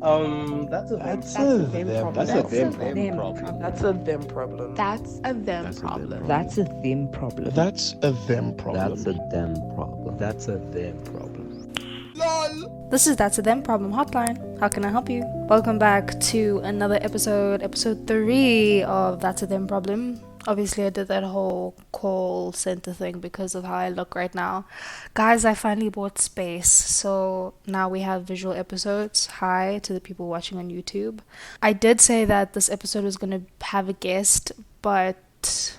That's a them. That's That's a a them them. problem. That's a That's a them them problem. problem. That's a them problem. That's a them That's a them problem. problem. That's a them problem. That's a them That's a problem. them problem. That's a them problem. This is That's a Them Problem Hotline. How can I help you? Welcome back to another episode 3 of That's a Them Problem. Obviously, I did that whole call center thing because of how I look right now. Guys, I finally bought space, so now we have visual episodes. Hi to the people watching on YouTube. I did say that this episode was going to have a guest, but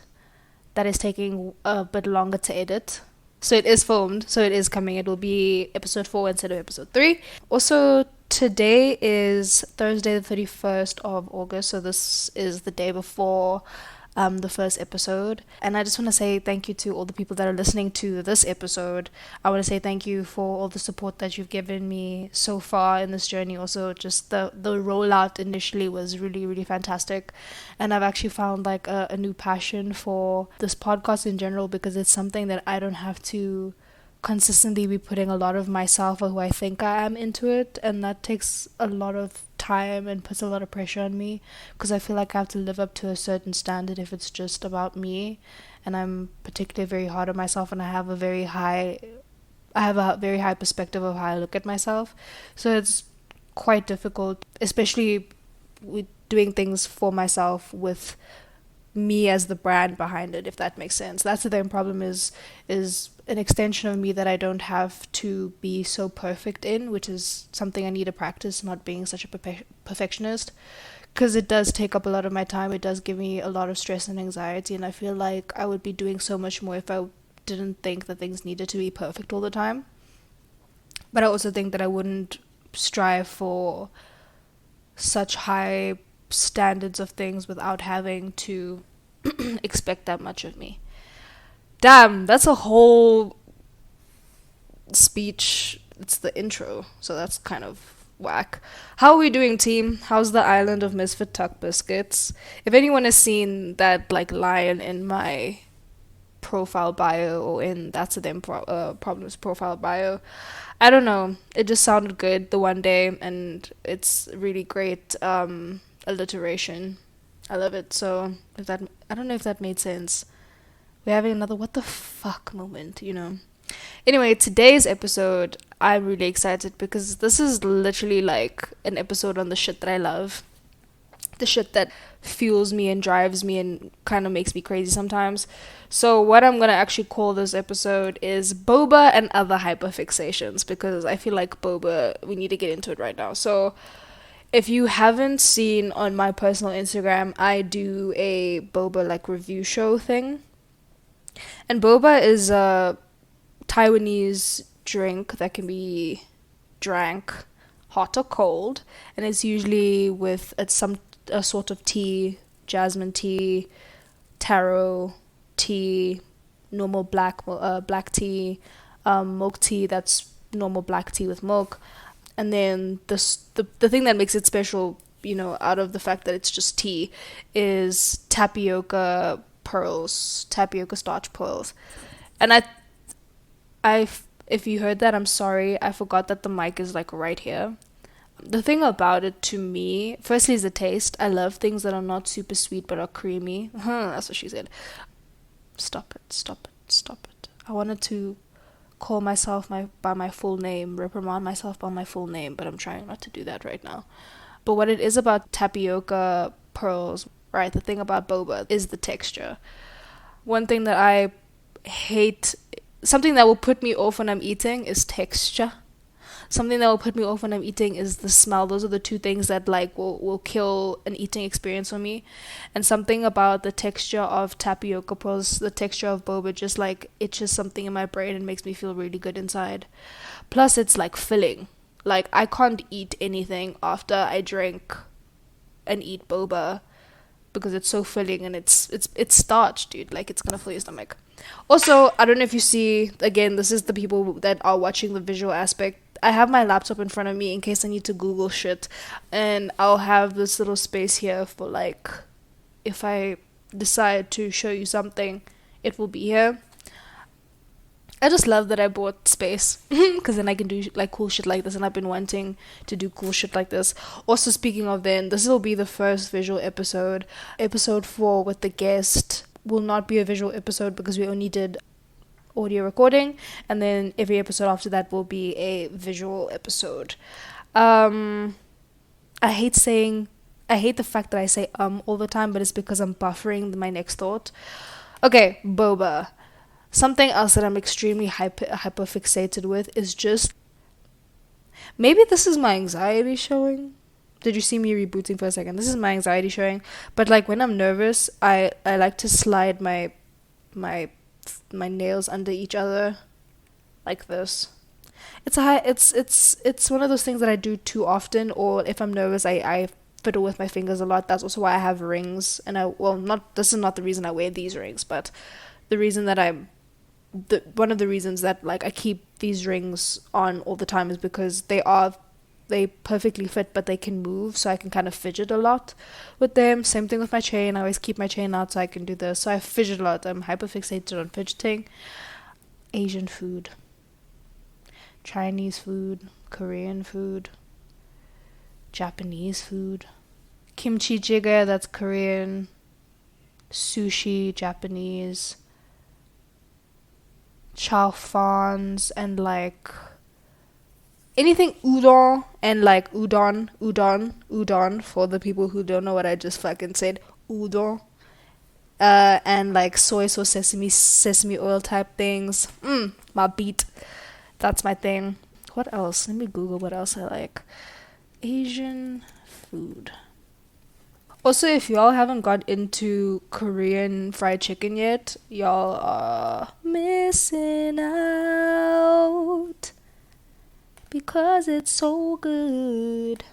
that is taking a bit longer to edit. So it is filmed, so it is coming. It will be episode 4 instead of episode 3. Also, today is Thursday the 31st of August, so this is the day before the first episode. And I just want to say thank you to all the people that are listening to this episode. I want to say thank you for all the support that you've given me so far in this journey. Also, just the rollout initially was really, really fantastic. And I've actually found like a new passion for this podcast in general because it's something that I don't have to consistently be putting a lot of myself or who I think I am into it, and that takes a lot of time and puts a lot of pressure on me because I feel like I have to live up to a certain standard if it's just about me, and I'm particularly very hard on myself, and I have a very high perspective of how I look at myself, so it's quite difficult, especially with doing things for myself with me as the brand behind it, if that makes sense. That's the thing. Problem is an extension of me that I don't have to be so perfect in, which is something I need to practice, not being such a perfectionist, because it does take up a lot of my time. It does give me a lot of stress and anxiety, and I feel like I would be doing so much more if I didn't think that things needed to be perfect all the time. But I also think that I wouldn't strive for such high standards of things without having to expect that much of me. Damn, that's a whole speech. It's the intro, so that's kind of whack. How are we doing, team? How's the island of misfit tuck biscuits? If anyone has seen that like line in my profile bio or in That's a Them Problems profile bio, I don't know, it just sounded good the one day, and it's really great alliteration. I love it. So if that, I don't know if that made sense. We're having another what the fuck moment, you know. Anyway, today's episode, I'm really excited because this is literally like an episode on the shit that I love. The shit that fuels me and drives me and kind of makes me crazy sometimes. So what I'm gonna actually call this episode is Boba and Other Hyper-fixations, because I feel like Boba, we need to get into it right now. So if you haven't seen on my personal Instagram, I do a Boba like review show thing. And Boba is a Taiwanese drink that can be drank hot or cold, and it's usually with a sort of tea, jasmine tea, taro tea, normal black tea, milk tea that's normal black tea with milk, and then the thing that makes it special, you know, out of the fact that it's just tea, is tapioca starch pearls, and if you heard that, I'm sorry. I forgot that the mic is like right here. The thing about it to me, firstly, is the taste. I love things that are not super sweet but are creamy. That's what she said. Stop it. I wanted to call myself by my full name, reprimand myself by my full name, but I'm trying not to do that right now. But what it is about tapioca pearls, right, the thing about boba is the texture. One thing that I hate, something that will put me off when I'm eating is texture. Something that will put me off when I'm eating is the smell. Those are the two things that like will kill an eating experience for me. And something about the texture of tapioca pearls, the texture of boba, just like itches something in my brain and makes me feel really good inside. Plus it's like filling. Like I can't eat anything after I drink and eat boba because it's so filling and it's starch, dude. Like it's gonna fill your stomach. Also, I don't know if you see, again, this is the people that are watching the visual aspect. I have my laptop in front of me in case I need to Google shit, and I'll have this little space here for like, if I decide to show you something, it will be here. I just love that I bought space because then I can do like cool shit like this, and I've been wanting to do cool shit like this. Also, speaking of then, this will be the first visual episode. Episode 4 with the guest will not be a visual episode because we only did audio recording, and then every episode after that will be a visual episode. I hate saying, I hate the fact that I say all the time, but it's because I'm buffering my next thought. Okay, boba. Something else that I'm extremely hyper fixated with is just, maybe this is my anxiety showing. Did you see me rebooting for a second? This is my anxiety showing. But like when I'm nervous, I like to slide my my nails under each other like this. It's one of those things that I do too often, or if I'm nervous, I fiddle with my fingers a lot. That's also why I have rings, and not this is not the reason I wear these rings, but the reason that one of the reasons that like I keep these rings on all the time is because they perfectly fit, but they can move, so I can kind of fidget a lot with them. Same thing with my chain. I always keep my chain out so I can do this. So I fidget a lot. I'm hyper fixated on fidgeting. Asian food, Chinese food, Korean food, Japanese food, kimchi jjigae, that's Korean, sushi, Japanese, chow fans, and like anything udon, and like udon for the people who don't know what I just fucking said, udon, and like soy sauce, sesame oil type things. My beat. That's my thing. What else? Let me Google what else I like. Asian food. Also, if y'all haven't got into Korean fried chicken yet, y'all are missing out because it's so good.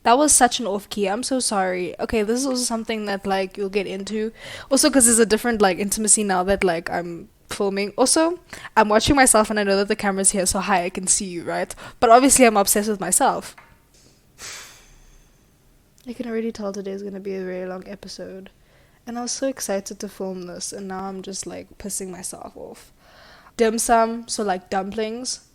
That was such an off key. I'm so sorry. Okay, this is also something that like you'll get into. Also, because there's a different like intimacy now that like I'm filming. Also, I'm watching myself and I know that the camera's here, so hi, I can see you, right? But obviously, I'm obsessed with myself. I can already tell today's gonna be a very long episode, and I was so excited to film this, and now I'm just like pissing myself off. Dim sum, so like dumplings,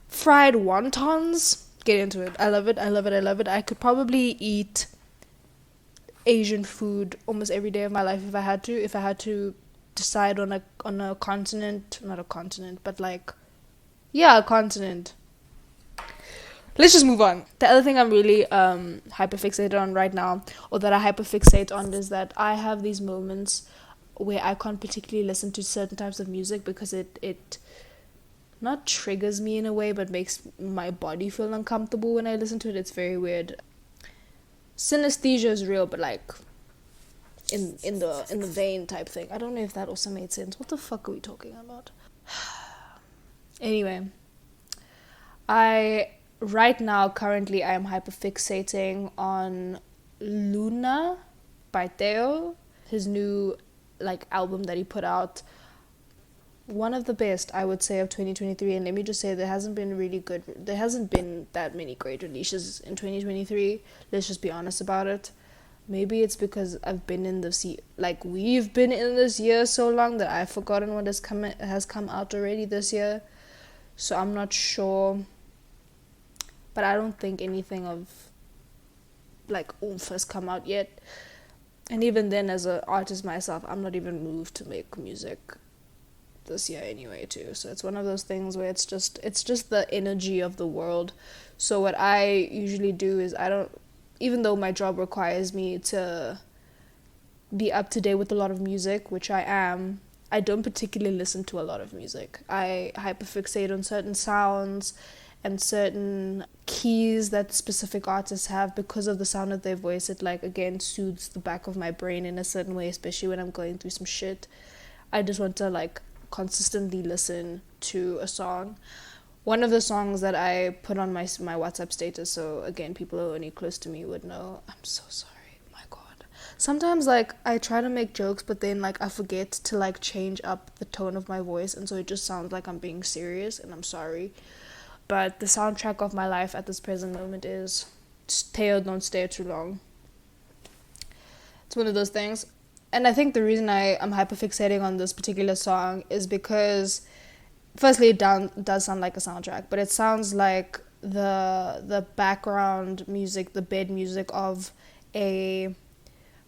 fried wontons. Get into it. I love it. I love it. I love it. I could probably eat Asian food almost every day of my life if I had to. If I had to decide on a continent, not a continent, but like, yeah, a continent. Let's just move on. The other thing I'm really hyperfixated on right now, or that I hyperfixate on, is that I have these moments where I can't particularly listen to certain types of music because it not triggers me in a way, but makes my body feel uncomfortable when I listen to it. It's very weird. Synesthesia is real, but like in the vein type thing. I don't know if that also made sense. What the fuck are we talking about? Anyway, right now, currently, I am hyperfixating on Luna by Theo, his new like album that he put out. One of the best, I would say, of 2023. And let me just say, there hasn't been that many great releases in 2023. Let's just be honest about it. Maybe it's because I've been in we've been in this year so long that I've forgotten what has come out already this year. So I'm not sure. But I don't think anything of like oomph has come out yet. And even then, as an artist myself, I'm not even moved to make music this year anyway too. So it's one of those things where it's just the energy of the world. So what I usually do is even though my job requires me to be up to date with a lot of music, which I am, I don't particularly listen to a lot of music. I hyperfixate on certain sounds and certain keys that specific artists have because of the sound of their voice. It like again soothes the back of my brain in a certain way, especially when I'm going through some shit. I just want to like consistently listen to a song. One of the songs that I put on my WhatsApp status, so again people who are only close to me would know. I'm so sorry, my god. Sometimes like I try to make jokes, but then like I forget to like change up the tone of my voice, and so it just sounds like I'm being serious, and I'm sorry. But the soundtrack of my life at this present moment is Teo Don't Stay Too Long. It's one of those things. And I think the reason I'm hyperfixating on this particular song is because, firstly, it does sound like a soundtrack, but it sounds like the background music, the bed music of a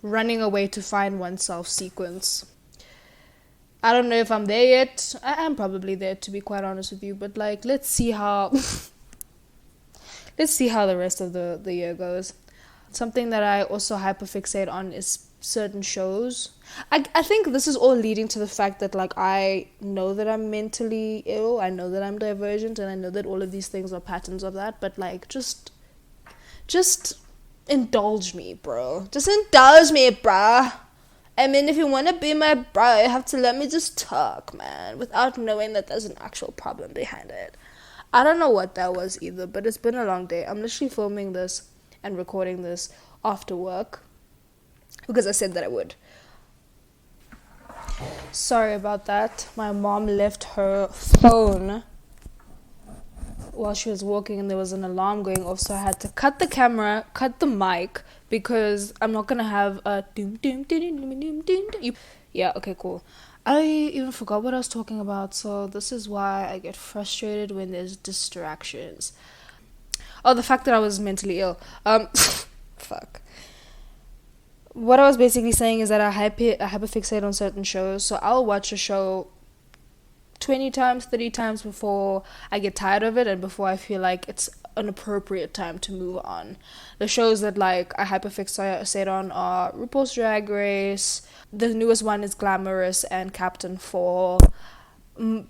running away to find oneself sequence. I don't know if I'm there yet. I am probably there, to be quite honest with you, but like, let's see how let's see how the rest of the year goes. Something that I also hyperfixate on is certain shows. I think this is all leading to the fact that like I know that I'm mentally ill, I know that I'm divergent, and I know that all of these things are patterns of that, but like just indulge me, bro. Just indulge me, bruh. I mean, if you want to be my bro, you have to let me just talk, man, without knowing that there's an actual problem behind it. I don't know what that was either, but it's been a long day. I'm literally filming this and recording this after work because I said that I would. Sorry about that. My mom left her phone while she was walking and there was an alarm going off, so I had to cut the camera, cut the mic, because I'm not gonna have a doom doom doom doom doom doom. Yeah, okay, cool. I even forgot what I was talking about, so this is why I get frustrated when there's distractions. Oh, the fact that I was mentally ill. Fuck. What I was basically saying is that I hyperfixate on certain shows, so I'll watch a show 20 times, 30 times before I get tired of it and before I feel like it's an appropriate time to move on. The shows that like I hyperfixate on are RuPaul's Drag Race. The newest one is Glamorous and Captain 4.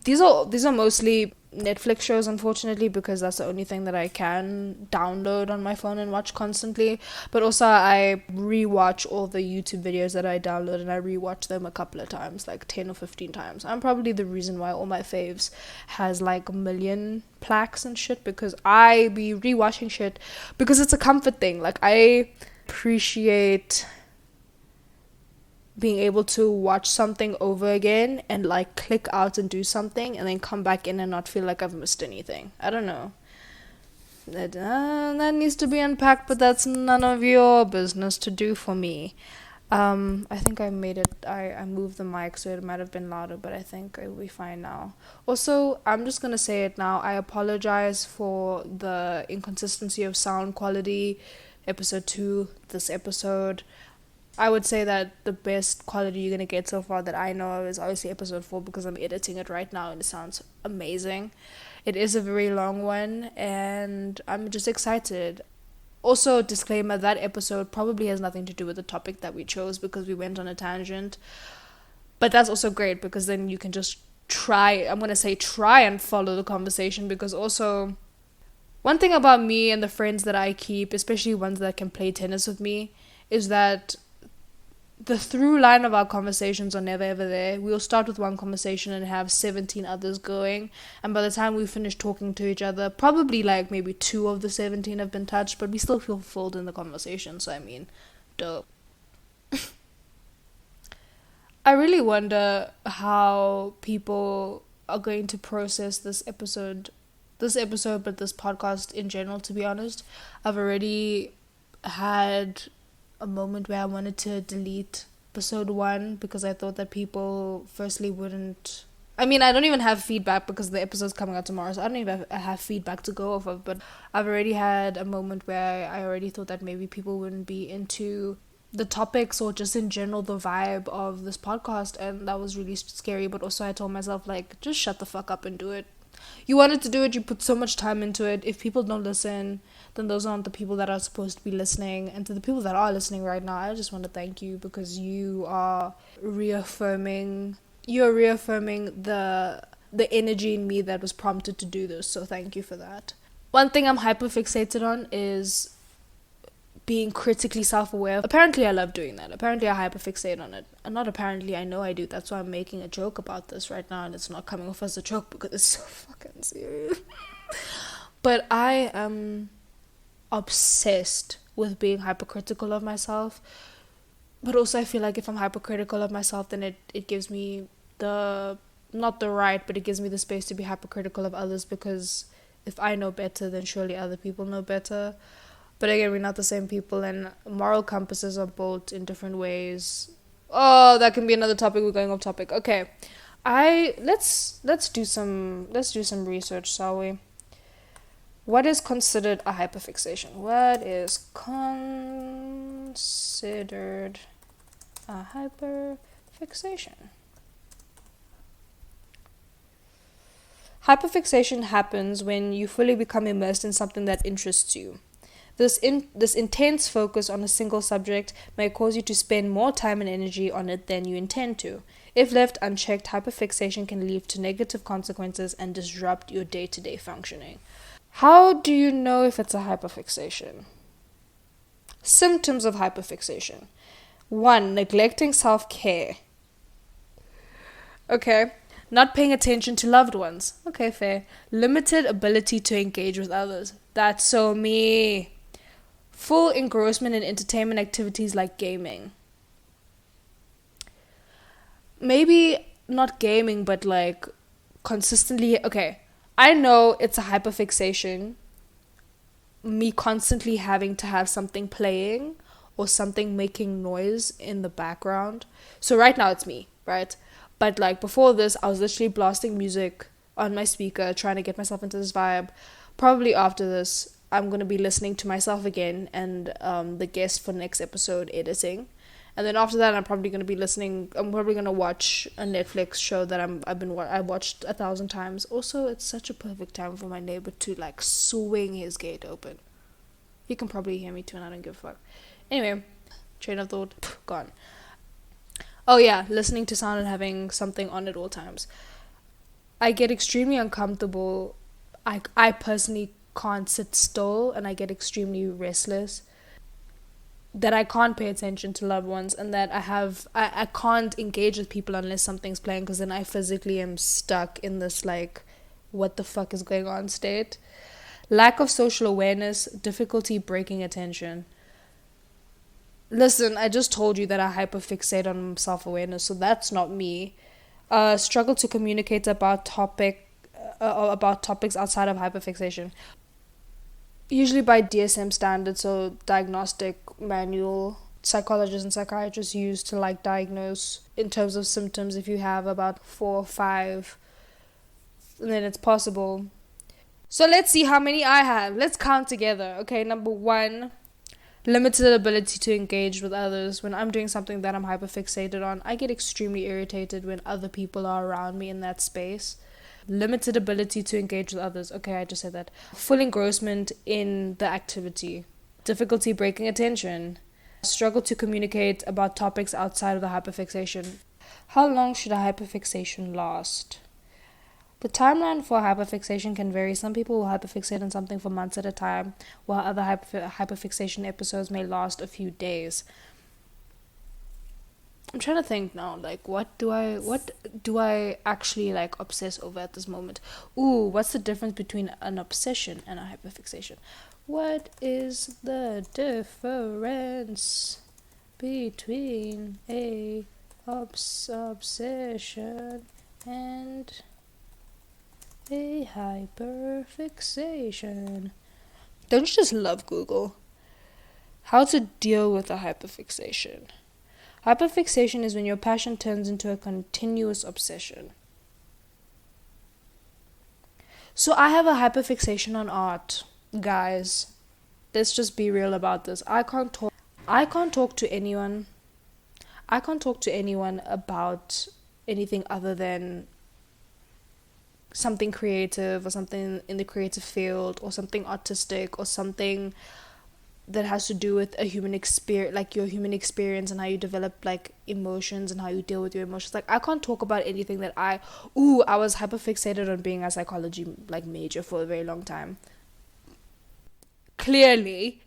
These are mostly Netflix shows, unfortunately, because that's the only thing that I can download on my phone and watch constantly. But also I rewatch all the YouTube videos that I download, and I rewatch them a couple of times, like 10 or 15 times. I'm probably the reason why all my faves has like a million plaques and shit, because I be rewatching shit because it's a comfort thing. Like, I appreciate being able to watch something over again and like click out and do something and then come back in and not feel like I've missed anything. I don't know. That needs to be unpacked, but that's none of your business to do for me. I think I made it. I moved the mic so it might have been louder, but I think it will be fine now. Also, I'm just gonna say it now. I apologize for the inconsistency of sound quality. Episode 2, this episode. I would say that the best quality you're going to get so far that I know of is obviously episode 4, because I'm editing it right now and it sounds amazing. It is a very long one and I'm just excited. Also, disclaimer, that episode probably has nothing to do with the topic that we chose because we went on a tangent. But that's also great because then you can just try and follow the conversation, because also one thing about me and the friends that I keep, especially ones that can play tennis with me, is that the through line of our conversations are never ever there. We'll start with one conversation and have 17 others going, and by the time we finish talking to each other, probably like maybe 2 of the 17 have been touched, but we still feel fulfilled in the conversation. So I mean, dope. I really wonder how people are going to process this episode, but this podcast in general, to be honest. I've already had a moment where I wanted to delete episode 1 because I thought that people firstly wouldn't. I mean, I don't even have feedback because the episode's coming out tomorrow, so I don't even have feedback to go off of, but I've already had a moment where I already thought that maybe people wouldn't be into the topics or just in general the vibe of this podcast, and that was really scary. But also I told myself, like, just shut the fuck up and do it. You wanted to do it, you put so much time into it. If people don't listen, then those aren't the people that are supposed to be listening. And to the people that are listening right now, I just want to thank you, because you are reaffirming the energy in me that was prompted to do this. So thank you for that. One thing I'm hyper fixated on is being critically self-aware. Apparently I love doing that. Apparently I hyperfixate on it. And not apparently, I know I do. That's why I'm making a joke about this right now, and it's not coming off as a joke because it's so fucking serious. But I am obsessed with being hypercritical of myself. But also I feel like if I'm hypercritical of myself, then it gives me not the right, but it gives me the space to be hypercritical of others, because if I know better, then surely other people know better. But again, we're not the same people, and moral compasses are built in different ways. Oh, that can be another topic. We're going off topic. Okay. I let's do some research, shall we? What is considered a hyperfixation? What is considered a hyperfixation? Hyperfixation happens when you fully become immersed in something that interests you. This intense focus on a single subject may cause you to spend more time and energy on it than you intend to. If left unchecked, hyperfixation can lead to negative consequences and disrupt your day-to-day functioning. How do you know if it's a hyperfixation? Symptoms of hyperfixation. 1. Neglecting self-care. Okay. Not paying attention to loved ones. Okay, fair. Limited ability to engage with others. That's so me. Full engrossment in entertainment activities like gaming. Maybe not gaming, but like consistently. Okay, I know it's a hyperfixation. Me constantly having to have something playing or something making noise in the background. So right now it's me, right? But like before this, I was literally blasting music on my speaker, trying to get myself into this vibe. Probably after this, I'm going to be listening to myself again and the guest for the next episode editing. And then after that, I'm probably going to be listening. I'm probably going to watch a Netflix show that I watched 1,000 times. Also, it's such a perfect time for my neighbor to like swing his gate open. He can probably hear me too, and I don't give a fuck. Anyway, train of thought, gone. Oh yeah, listening to sound and having something on at all times. I get extremely uncomfortable. I personally can't sit still, and I get extremely restless. That I can't pay attention to loved ones, and that I can't engage with people unless something's playing, because then I physically am stuck in this like, what the fuck is going on state. Lack of social awareness, difficulty breaking attention. Listen, I just told you that I hyperfixate on self-awareness, so that's not me. Struggle to communicate about topics outside of hyperfixation. Usually by DSM standards, so diagnostic manual psychologists and psychiatrists use to like diagnose in terms of symptoms. If you have about 4 or 5, then it's possible. So let's see how many I have. Let's count together. Okay, number 1, limited ability to engage with others. When I'm doing something that I'm hyperfixated on, I get extremely irritated when other people are around me in that space. Limited ability to engage with others. Okay, I just said that. Full engrossment in the activity. Difficulty breaking attention. Struggle to communicate about topics outside of the hyperfixation. How long should a hyperfixation last? The timeline for hyperfixation can vary. Some people will hyperfixate on something for months at a time, while other hyperfixation episodes may last a few days. I'm trying to think now, like what do I actually like obsess over at this moment? Ooh, what's the difference between an obsession and a hyperfixation? What is the difference between a obsession and a hyperfixation? Don't you just love Google? How to deal with a hyperfixation? Hyperfixation is when your passion turns into a continuous obsession. So I have a hyperfixation on art, guys. Let's just be real about this. I can't talk to anyone. I can't talk to anyone about anything other than something creative or something in the creative field or something artistic or something that has to do with a human experience, like your human experience and how you develop like emotions and how you deal with your emotions. Like I can't talk about anything that I was hyperfixated on being a psychology like major for a very long time. Clearly,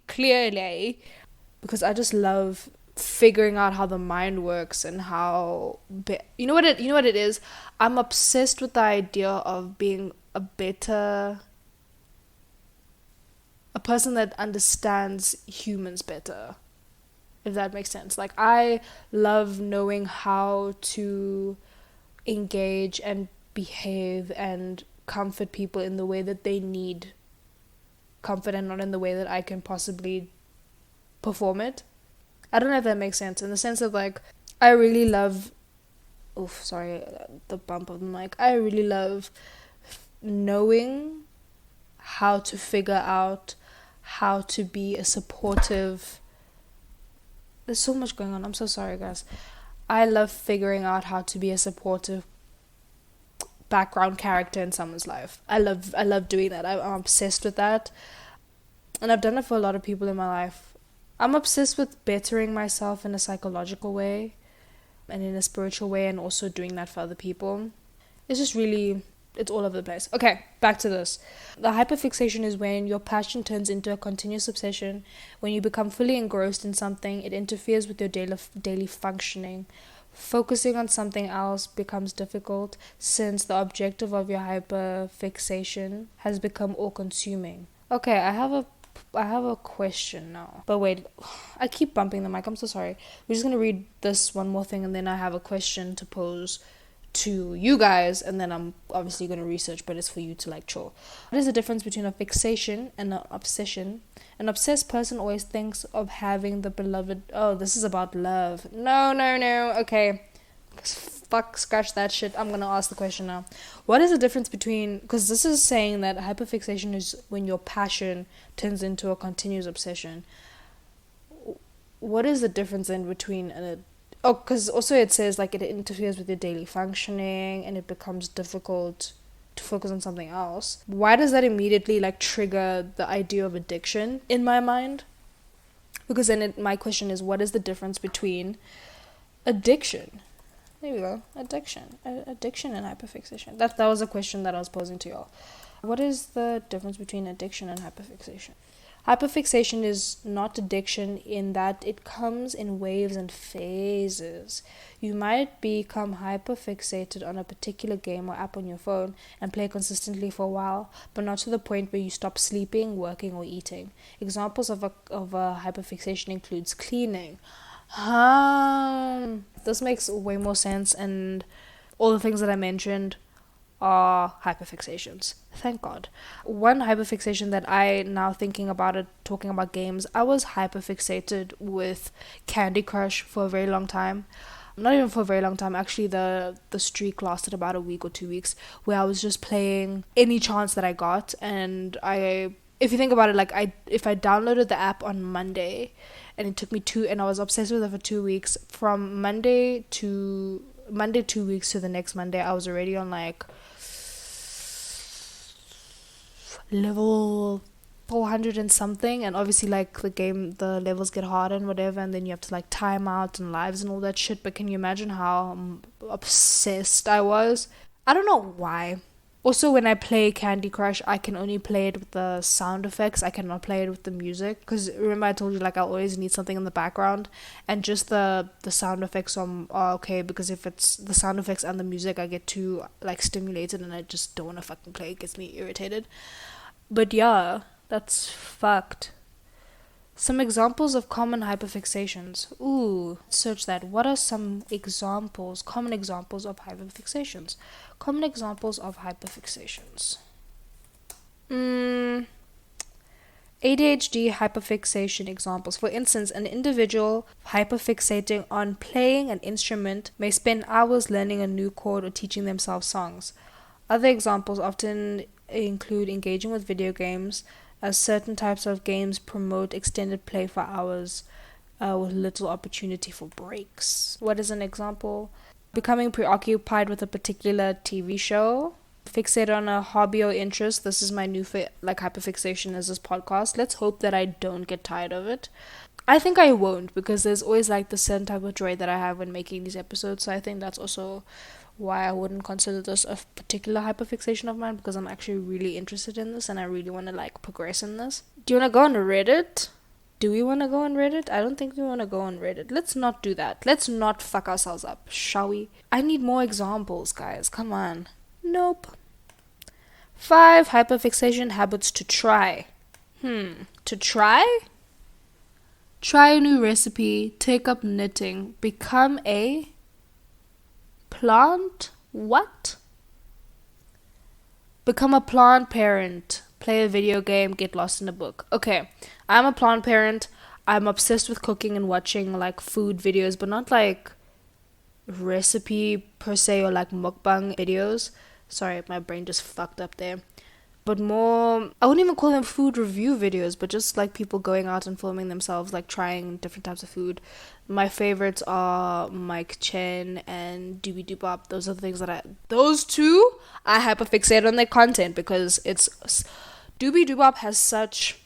because I just love figuring out how the mind works and how you know what it is. I'm obsessed with the idea of being a person that understands humans better, if that makes sense. Like I love knowing how to engage and behave and comfort people in the way that they need comfort and not in the way that I can possibly perform it. I don't know if that makes sense, in the sense of like I really love, oof, sorry, the bump of the mic. I really love knowing how to figure out how to be a supportive. There's so much going on. I'm so sorry, guys. I love figuring out how to be a supportive background character in someone's life. I love doing that. I'm obsessed with that. And I've done it for a lot of people in my life. I'm obsessed with bettering myself in a psychological way and in a spiritual way, and also doing that for other people. It's just really, it's all over the place. Okay, back to this. The hyperfixation is when your passion turns into a continuous obsession. When you become fully engrossed in something, it interferes with your daily functioning. Focusing on something else becomes difficult since the objective of your hyperfixation has become all-consuming. Okay, I have a question now. But wait, I keep bumping the mic. I'm so sorry. We're just going to read this one more thing, and then I have a question to pose to you guys, and then I'm obviously going to research, but it's for you to like chill. What is the difference between a fixation and an obsession? An obsessed person always thinks of having the beloved. Oh, this is about love. No. Okay. Fuck, scratch that shit. I'm gonna ask the question now. What is the difference between, because this is saying that hyperfixation is when your passion turns into a continuous obsession. What is the difference in between because also it says like it interferes with your daily functioning and it becomes difficult to focus on something else. Why does that immediately like trigger the idea of addiction in my mind? Because then my question is, what is the difference between addiction? There we go. Addiction and hyperfixation. That was a question that I was posing to y'all. What is the difference between addiction and hyperfixation? Hyperfixation is not addiction in that it comes in waves and phases. You might become hyperfixated on a particular game or app on your phone and play consistently for a while, but not to the point where you stop sleeping, working, or eating. Examples of a hyperfixation includes cleaning. This makes way more sense, and all the things that I mentioned are hyperfixations. Thank God. One hyperfixation that I now thinking about it, talking about games, I was hyperfixated with Candy Crush for a very long time. Not even for a very long time, actually the streak lasted about a week or 2 weeks, where I was just playing any chance that I got. And if you think about it, if I downloaded the app on Monday, and it took me and I was obsessed with it for 2 weeks, from Monday 2 weeks to the next Monday, I was already on like level 400 and something, and obviously like the levels get harder and whatever, and then you have to like time out and lives and all that shit. But can you imagine how obsessed I was? I don't know why. Also, when I play Candy Crush, I can only play it with the sound effects. I cannot play it with the music, because remember I told you like I always need something in the background, and just the sound effects are okay, because if it's the sound effects and the music, I get too like stimulated and I just don't want to fucking play. It gets me irritated. But yeah, that's fucked. Some examples of common hyperfixations. Ooh, search that. What are some common examples of hyperfixations? Common examples of hyperfixations. ADHD hyperfixation examples. For instance, an individual hyperfixating on playing an instrument may spend hours learning a new chord or teaching themselves songs. Other examples often include engaging with video games, as certain types of games promote extended play for hours with little opportunity for breaks. What is an example? Becoming preoccupied with a particular TV show, fixated on a hobby or interest. This is my new hyperfixation is this podcast. Let's hope that I don't get tired of it. I think I won't, because there's always like the certain type of joy that I have when making these episodes. So I think that's also why I wouldn't consider this a particular hyperfixation of mine, because I'm actually really interested in this and I really want to like progress in this. Do you want to go on Reddit? Do we want to go on Reddit? I don't think we want to go on Reddit. Let's not do that. Let's not fuck ourselves up, shall we? I need more examples, guys. Come on. Nope. 5 hyperfixation habits to try. To try? Try a new recipe. Take up knitting. Become a plant? What? Become a plant parent. Play a video game. Get lost in a book. Okay, I'm a plant parent. I'm obsessed with cooking and watching like food videos, but not like recipe per se or like mukbang videos. Sorry, my brain just fucked up there. But more, I wouldn't even call them food review videos, but just like people going out and filming themselves, like trying different types of food. My favorites are Mike Chen and Doobie Doobop. Those are the things those two, I hyperfixate on their content because Doobie Doobop has such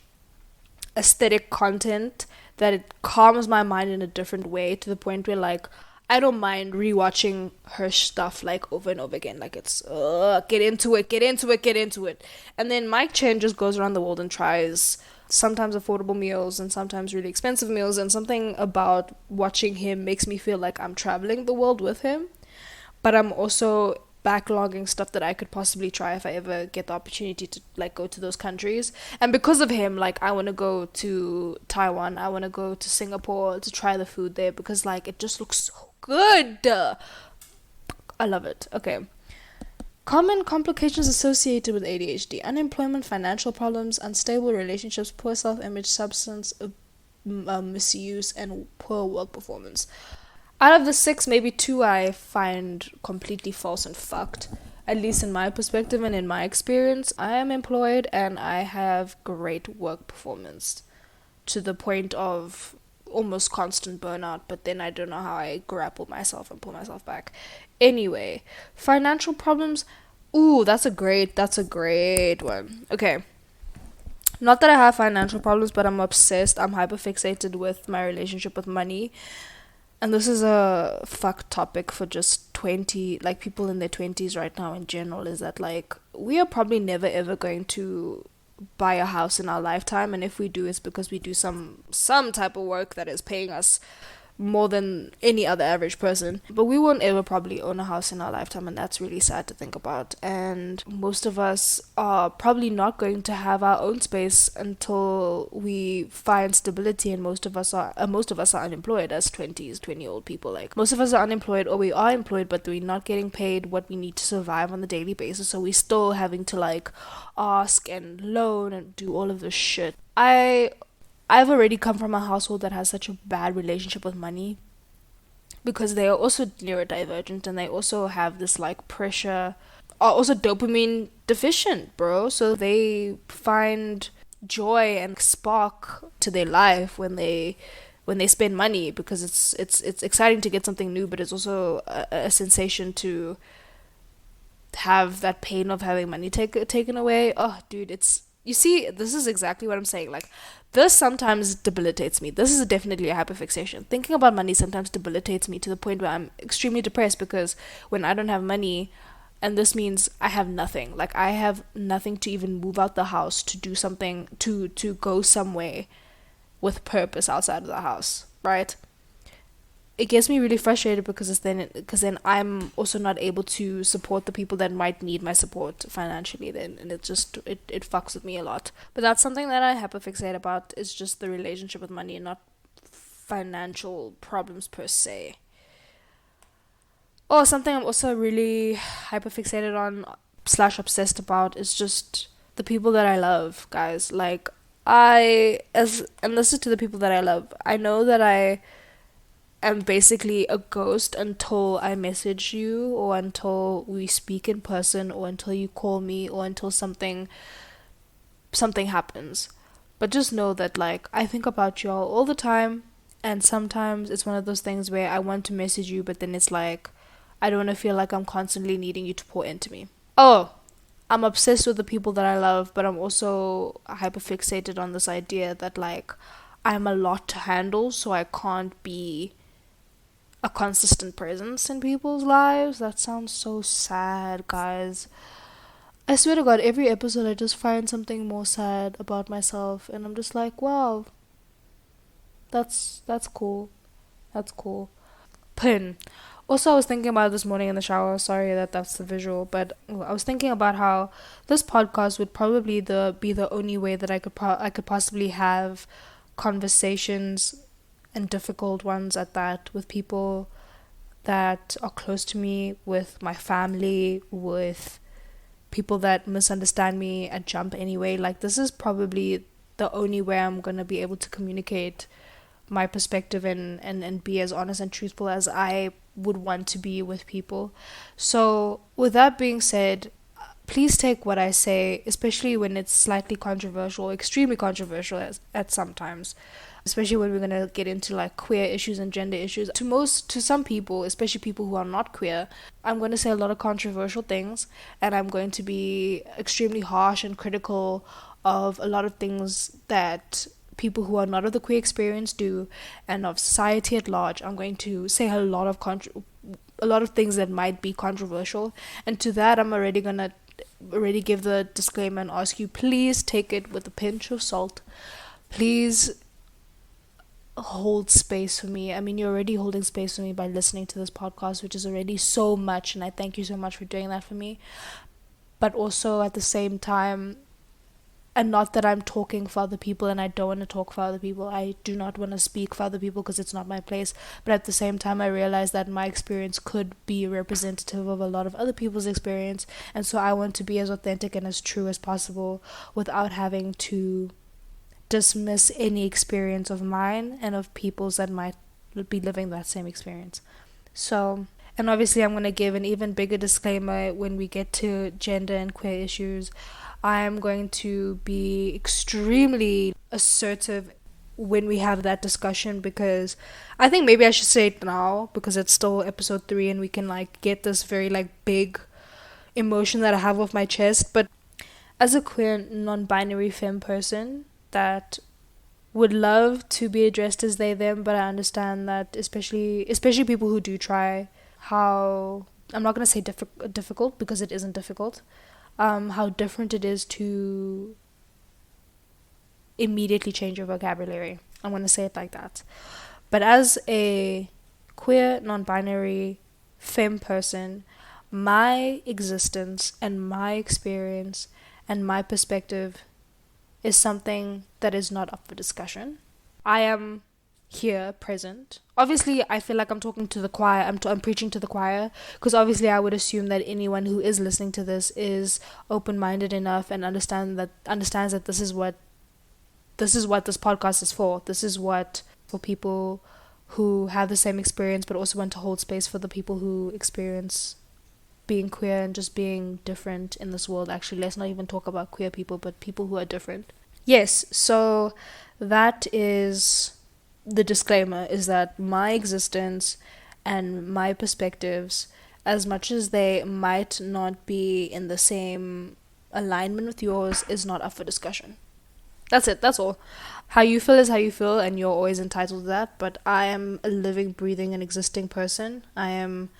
aesthetic content that it calms my mind in a different way to the point where like I don't mind rewatching her stuff like over and over again. Like it's get into it. And then Mike Chen just goes around the world and tries sometimes affordable meals and sometimes really expensive meals, and something about watching him makes me feel like I'm traveling the world with him. But I'm also backlogging stuff that I could possibly try if I ever get the opportunity to like go to those countries. And because of him, like I want to go to Taiwan, I want to go to Singapore to try the food there because like it just looks so good. I love it. Okay. Common complications associated with ADHD: unemployment, financial problems, unstable relationships, poor self-image, substance misuse, and poor work performance. Out of the 6, maybe 2 I find completely false and fucked. At least in my perspective and in my experience, I am employed and I have great work performance to the point of almost constant burnout, but then I don't know how I grapple myself and pull myself back. Anyway, financial problems. Ooh, that's a great one. Okay. Not that I have financial problems, but I'm obsessed. I'm hyperfixated with my relationship with money. And this is a fuck topic for just 20, like people in their 20s right now in general, is that like we are probably never ever going to buy a house in our lifetime, and if we do, it's because we do some type of work that is paying us more than any other average person. But we won't ever probably own a house in our lifetime, and that's really sad to think about. And most of us are probably not going to have our own space until we find stability, and most of us are unemployed as 20-old people. Like most of us are unemployed, or we are employed but we're not getting paid what we need to survive on the daily basis, so we're still having to like ask and loan and do all of this shit. I've already come from a household that has such a bad relationship with money because they are also neurodivergent and they also have this like pressure, are also dopamine deficient, bro. So they find joy and spark to their life when they spend money because it's exciting to get something new, but it's also a sensation to have that pain of having money taken away. Oh, dude, you see, this is exactly what I'm saying. Like, this sometimes debilitates me. This is definitely a hyperfixation. Thinking about money sometimes debilitates me to the point where I'm extremely depressed because when I don't have money, and this means I have nothing. Like, I have nothing to even move out the house to do something, to go somewhere with purpose outside of the house, right? It gets me really frustrated because then I'm also not able to support the people that might need my support financially then, and it fucks with me a lot. But that's something that I hyperfixate about, is just the relationship with money and not financial problems per se. Oh, something I'm also really hyperfixated on / obsessed about is just the people that I love, guys. Like, and this is to the people that I love. I know that I am basically a ghost until I message you, or until we speak in person, or until you call me, or until something happens. But just know that like I think about y'all all the time, and sometimes it's one of those things where I want to message you, but then it's like I don't want to feel like I'm constantly needing you to pour into me. Oh, I'm obsessed with the people that I love, but I'm also hyperfixated on this idea that like I'm a lot to handle, so I can't be a consistent presence in people's lives. That sounds so sad, guys. I swear to God, every episode I just find something more sad about myself, and I'm just like, wow, that's cool. That's cool. Pin. Also, I was thinking about it this morning in the shower. Sorry that's the visual, but I was thinking about how this podcast would probably be the only way that I could possibly have conversations, and difficult ones at that, with people that are close to me, with my family, with people that misunderstand me and jump anyway. Like, this is probably the only way I'm gonna be able to communicate my perspective and be as honest and truthful as I would want to be with people. So, with that being said, please take what I say, especially when it's slightly controversial, extremely controversial at sometimes, especially when we're going to get into like queer issues and gender issues. To some people, especially people who are not queer, I'm going to say a lot of controversial things, and I'm going to be extremely harsh and critical of a lot of things that people who are not of the queer experience do, and of society at large. I'm going to say a lot of things that might be controversial, and to that I'm already give the disclaimer and ask you, please take it with a pinch of salt. Please hold space for me. I mean, you're already holding space for me by listening to this podcast, which is already so much, and I thank you so much for doing that for me. But also at the same time, and not that I'm talking for other people and I don't want to talk for other people, I do not want to speak for other people because it's not my place, but at the same time I realize that my experience could be representative of a lot of other people's experience, and so I want to be as authentic and as true as possible without having to dismiss any experience of mine and of people's that might be living that same experience. So, and obviously I'm going to give an even bigger disclaimer when we get to gender and queer issues. I'm going to be extremely assertive when we have that discussion, because I think maybe I should say it now because it's still episode 3 and we can like get this very like big emotion that I have off my chest. But as a queer non-binary femme person that would love to be addressed as they them, but I understand that especially people who do try, how I'm not going to say difficult because it isn't difficult, how different it is to immediately change your vocabulary. I'm going to say it like that. But as a queer, non-binary, femme person, my existence and my experience and my perspective is something that is not up for discussion. I am here present. Obviously, I feel like I'm talking to the choir. I'm preaching to the choir, because obviously I would assume that anyone who is listening to this is open-minded enough and understands that this is what this podcast is for. This is what for people who have the same experience but also want to hold space for the people who experience being queer and just being different in this world. Actually, let's not even talk about queer people, but people who are different. Yes, so that is the disclaimer, is that my existence and my perspectives, as much as they might not be in the same alignment with yours, is not up for discussion. That's it, that's all. How you feel is how you feel, and you're always entitled to that, but I am a living, breathing, and existing person. I am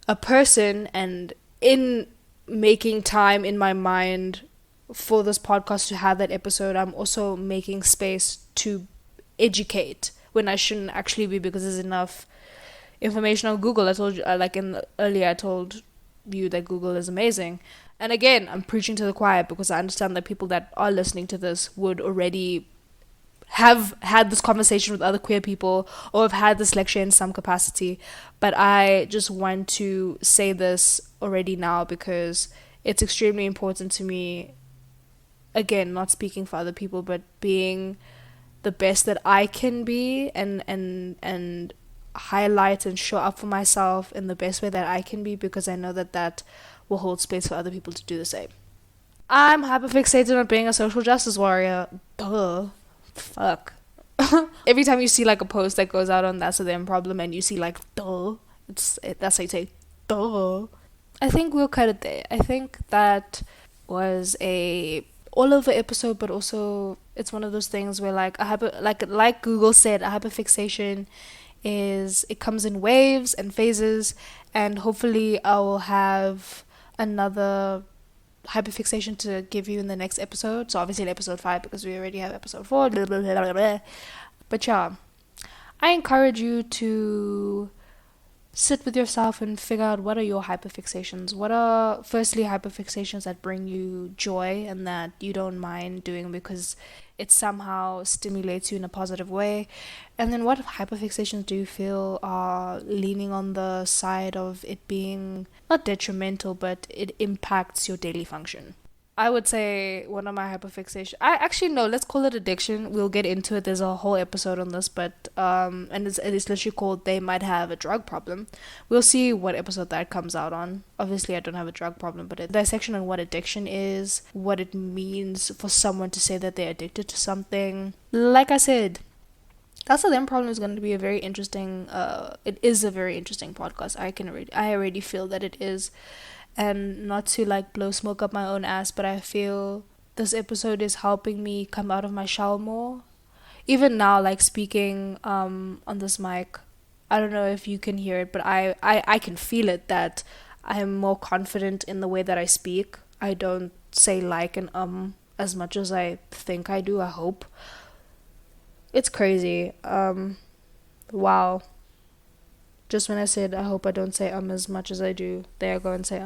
a person, and in making time in my mind for this podcast to have that episode, I'm also making space to educate when I shouldn't actually be, because there's enough information on Google. I told you, earlier I told you that Google is amazing. And again, I'm preaching to the choir because I understand that people that are listening to this would already have had this conversation with other queer people or have had this lecture in some capacity. But I just want to say this already now because it's extremely important to me. Again, not speaking for other people, but being the best that I can be and highlight and show up for myself in the best way that I can be, because I know that will hold space for other people to do the same. I'm hyper-fixated on being a social justice warrior. Duh. Fuck. Every time you see like a post that goes out on That's a Them Problem and you see like duh, that's how you say duh. I think we'll cut it there. I think that was a all over episode, but also it's one of those things where like Google said, a hyperfixation it comes in waves and phases, and hopefully I will have another hyperfixation to give you in the next episode. So obviously in episode 5, because we already have episode 4, blah, blah, blah, blah, blah. But yeah, I encourage you to sit with yourself and figure out what are your hyperfixations. What are, firstly, hyperfixations that bring you joy and that you don't mind doing because it somehow stimulates you in a positive way. And then what hyperfixations do you feel are leaning on the side of it being not detrimental, but it impacts your daily function? I would say one of my hyperfixation. I actually no, let's call it addiction. We'll get into it. There's a whole episode on this, but and it's literally called "They Might Have a Drug Problem." We'll see what episode that comes out on. Obviously, I don't have a drug problem, but a dissection on what addiction is, what it means for someone to say that they're addicted to something. Like I said, that's a them problem is going to be a very interesting. It is a very interesting podcast. I already feel that it is, and not to like blow smoke up my own ass, but I feel this episode is helping me come out of my shell more. Even now, like speaking on this mic, I don't know if you can hear it, but I can feel it that I am more confident in the way that I speak. I don't say like and as much as I think I do, I hope. It's crazy. Wow. Just when I said I hope I don't say as much as I do, there I go and say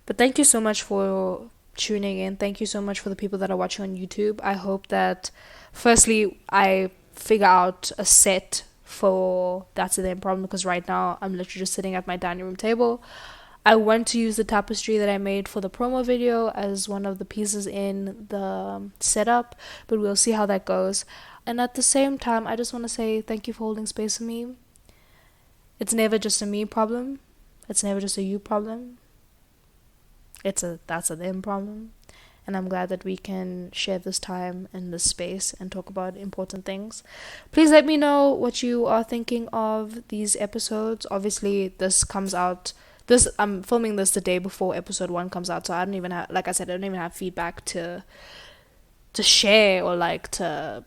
But thank you so much for tuning in. Thank you so much for the people that are watching on YouTube. I hope that firstly I figure out a set for That's a Them Problem, because right now I'm literally just sitting at my dining room table. I want to use the tapestry that I made for the promo video as one of the pieces in the setup, but we'll see how that goes. And at the same time, I just want to say thank you for holding space for me. It's never just a me problem. It's never just a you problem. It's a that's a them problem. And I'm glad that we can share this time and this space and talk about important things. Please let me know what you are thinking of these episodes. Obviously, this comes out. I'm filming this the day before episode 1 comes out, so I don't even have, like I said, I don't even have feedback to share or like to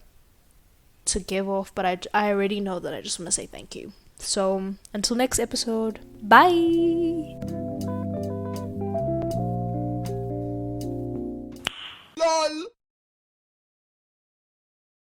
give off. But I already know that I just want to say thank you. So until next episode, bye. LOL